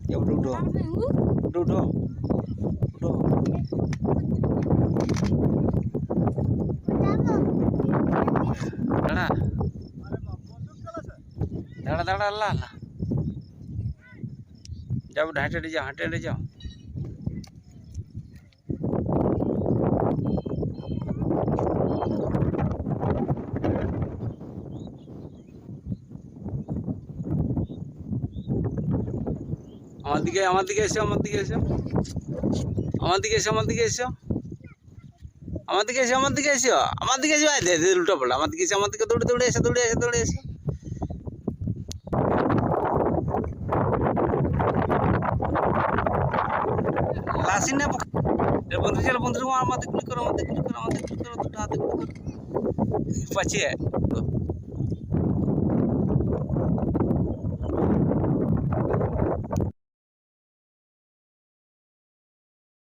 Ya udah udah udah দাঁড়া দাঁড়া দাঁড়া আল্লাহ আল্লাহ যাও হাঁটে যাও হাঁটে যাও আমার দিকে এসো আমার দিকে এসো আমার দিকে এসো আমার দিকে এসো আমার দিকে এসো আমার দিকে এসো আমার দিকে এসো উল্টো পাল্টা আমার দিকে এসো আমার দিকে দৌড়ে দৌড়ে এসো দৌড়ে এসো দৌড়ে এসো লাসি না বন্ধু চলো বন্ধু আমাদের গুলি করো আমাদের গুলি করো আমাদের গুলি করো দুটো হাতে গুলি করো পাচ্ছে